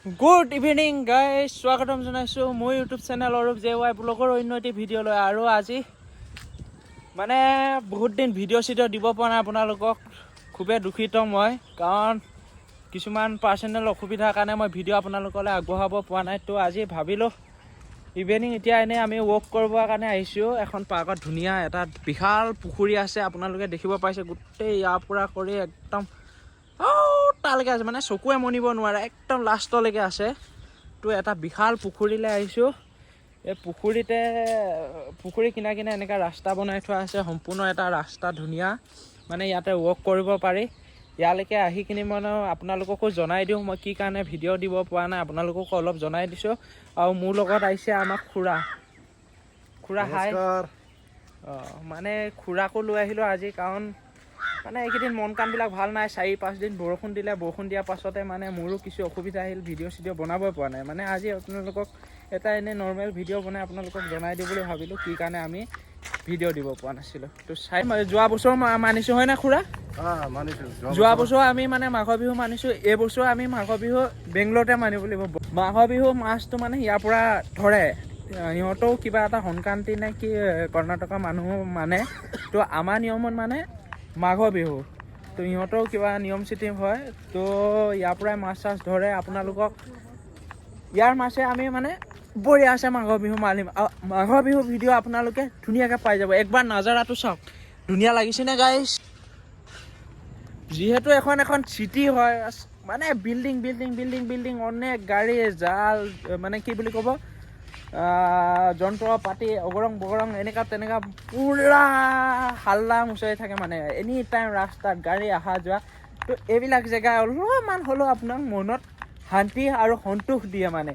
Good evening guys, স্বাগতম জনাইছোঁ মোৰ ইউটিউব চেনেল অৰূপ JY ব্লগৰ অন্য এটি ভিডিঅ' লৈ। আৰু আজি মানে বহুত দিন ভিডিঅ' দিব পৰা নাই আপোনালোকক, খুবেই দুখিত মই, কাৰণ কিছুমান পাৰ্চনেল অসুবিধাৰ কাৰণে মই ভিডিঅ' আপোনালোকলৈ আগবঢ়াব পৰা নাই। তো আজি ভাবিলোঁ ইভিনিং এতিয়া এনেই আমি ৱক কৰিবৰ কাৰণে আহিছোঁ এখন পাৰ্কত। ধুনীয়া এটা বিশাল পুখুৰী আছে, আপোনালোকে দেখিব পাইছে। গোটেই ইয়াৰ পৰা কৰি একদম তালৈকে আছে, মানে চকুৱে মনিব নোৱাৰে, একদম লাষ্টলৈকে আছে। তো এটা বিশাল পুখুৰীলৈ আহিছোঁ। এই পুখুৰী কিনা এনেকুৱা ৰাস্তা বনাই থোৱা আছে, সম্পূৰ্ণ এটা ৰাস্তা ধুনীয়া, মানে ইয়াতে ৱক কৰিব পাৰি। ইয়ালৈকে আহি কিনি মানে আপোনালোককো জনাই দিওঁ মই কি কাৰণে ভিডিঅ' দিব পৰা নাই, আপোনালোককো অলপ জনাই দিছোঁ। আৰু মোৰ লগত আহিছে আমাৰ খুৰা হাই। মানে খুৰাকো লৈ আহিলোঁ আজি, কাৰণ মানে এইকেইদিন মন কামবিলাক ভাল নাই। 4-5 দিন বৰষুণ দিলে, বৰষুণ দিয়াৰ পাছতে মানে মোৰো কিছু অসুবিধা আহিল, ভিডিঅ' বনাবই পৰা নাই। মানে আজি আপোনালোকক এটা এনেই নৰ্মেল ভিডিঅ' বনাই আপোনালোকক জনাই দিওঁ বুলি ভাবিলোঁ কি কাৰণে আমি ভিডিঅ' দিব পৰা নাছিলোঁ। তো যোৱা বছৰ মানিছোঁ হয় না খুৰা? যোৱা বছৰ আমি মানে মাঘৰ বিহু মানিছোঁ, এইবছৰ আমি মাঘৰ বিহু বেংগলৰতে মানিব লাগিব। মাঘৰ বিহু মাছটো মানে ইয়াৰ পৰা ধৰে, সিহঁতেও কিবা এটা সংক্ৰান্তি নে কি কৰ্ণাটকৰ মানুহ মানে। তো আমাৰ নিয়মত মানে মাঘৰ বিহু, তো ইহঁতেও কিবা নিয়ম চিটিম হয়। তো ইয়াৰ পৰাই মাছ চাছ ধৰে। আপোনালোকক ইয়াৰ মাছে আমি মানে বঢ়িয়া আছে মাঘৰ বিহু মাৰিম। মাঘৰ বিহু ভিডিঅ' আপোনালোকে ধুনীয়াকৈ পাই যাব। একবাৰ নাজাৰাটো চাওক, ধুনীয়া লাগিছেনে গাইছ? যিহেতু এখন চিটি হয়, মানে বিল্ডিং অনেক গাড়ী জাল, মানে কি বুলি ক'ব, যন্ত্ৰ পাতি অগৰং বগৰং এনেকুৱা তেনেকুৱা পুৰা হাল্লা মুচাই থাকে, মানে এনি টাইম ৰাস্তাত গাড়ী অহা যোৱা। তো এইবিলাক জেগা অলপমান হ'লেও আপোনাক মনত শান্তি আৰু সন্তোষ দিয়ে মানে।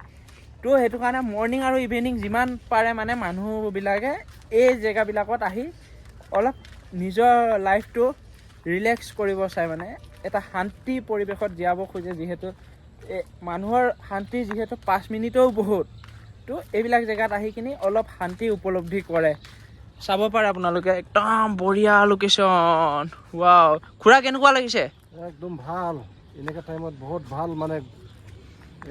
তো সেইটো কাৰণে মৰ্ণিং আৰু ইভিনিং যিমান পাৰে মানে মানুহবিলাকে এই জেগাবিলাকত আহি অলপ নিজৰ লাইফটো ৰিলেক্স কৰিব চায়, মানে এটা শান্তি পৰিৱেশত জীয়াব খোজে। যিহেতু মানুহৰ শান্তি যিহেতু 5 মিনিটেও বহুত, তো এইবিলাক জেগাত আহি কিনি অলপ শান্তি উপলব্ধি কৰে। চাব পাৰে আপোনালোকে, একদম বঢ়িয়া লোকেশ্যন। ৱাও, খুৰা কেনেকুৱা লাগিছে? একদম ভাল, এনেকুৱা টাইমত বহুত ভাল, মানে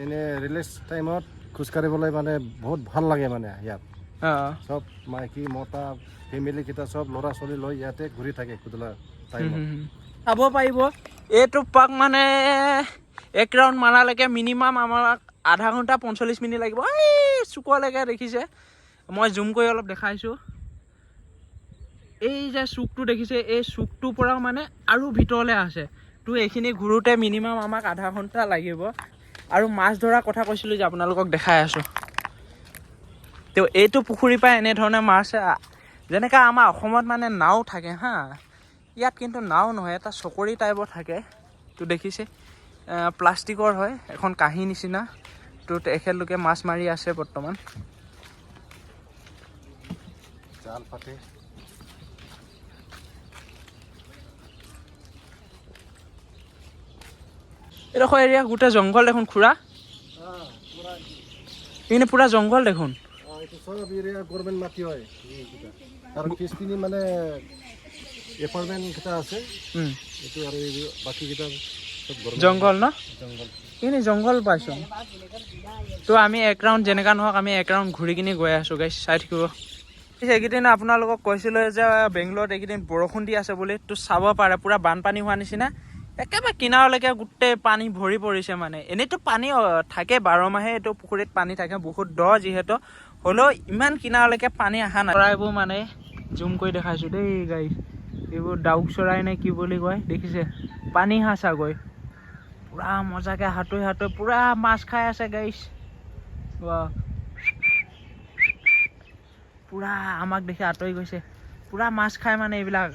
এনে ৰিলেক্স টাইমত খোজকাঢ়িবলৈ মানে বহুত ভাল লাগে। মানে ইয়াত চব মাইকী মতা ফেমিলিকেইটা চব ল'ৰা ছোৱালী লৈ ইয়াতে ঘূৰি থাকে গধূলা টাইমত। চাব পাৰিব এইটো পাৰ্ক মানে 1 ৰাউণ্ড মাৰালৈকে মিনিমাম আমাক আধা ঘণ্টা 45 মিনিট লাগিব। এই চুকলৈকে দেখিছে, মই জুম কৰি অলপ দেখাইছোঁ। এই যে চুকটো দেখিছে, এই চুকটোৰ পৰাও মানে আৰু ভিতৰলৈ আছে। তো এইখিনি ঘূৰোঁতে মিনিমাম আমাক আধা ঘণ্টা লাগিব। আৰু মাছ ধৰাৰ কথা কৈছিলোঁ যে আপোনালোকক দেখাই আছোঁ। তো এইটো পুখুৰীৰ পৰা এনেধৰণে মাছ, যেনেকৈ আমাৰ অসমত মানে নাও থাকে হা, ইয়াত কিন্তু নাও নহয়, এটা চকৰি টাইপৰ থাকে। তো দেখিছে, প্লাষ্টিকৰ হয়, এখন কাঁহী নিচিনা। তো তেখেতলোকে মাছ মাৰি আছে বৰ্তমান। জাল পাতি এইডোখৰ এৰিয়া গোটেই জংঘল দেখোন খুৰা, এইখিনি পুৰা জংঘল দেখোন। চব এৰিয়া গভৰ্ণমেণ্ট মাটি হয়, আৰু পিছপিনি মানে এপাৰ্টমেণ্ট কেইটা আছে, এইটো আৰু বাকীকেইটা জংঘল ন? জংঘল। এইখিনি জংঘল পাইছোঁ। তো আমি 1 ৰাউণ্ড যেনেকুৱা নহওক আমি 1 ৰাউণ্ড ঘূৰি কিনি গৈ আছোঁ গাইছ, চাই থাকিব। এইকেইদিন আপোনালোকক কৈছিলোঁ যে বেংগলত এইকেইদিন বৰষুণ দি আছে বুলি। তো চাব পাৰে পুৰা বানপানী হোৱা নিচিনা, একেবাৰে কিনাৰলৈকে গোটেই পানী ভৰি পৰিছে। মানে এনেইতো পানী থাকে 12 মাহে, এইটো পুখুৰীত পানী থাকে, বহুত দ যিহেতু, হ'লেও ইমান কিনাৰলৈকে পানী অহা নাই। চৰাইবোৰ মানে জুম কৰি দেখাইছোঁ দেই গাইছ, এইবোৰ ডাউক চৰাই নে কি বুলি কয়, দেখিছে? পানী হাঁহ চাগৈ পুৰা মজাকৈ সাঁতুৰি পুৰা মাছ খাই আছে গাইছ। পুৰা আমাক দেখি আঁতৰি গৈছে, পুৰা মাছ খায় মানে এইবিলাক।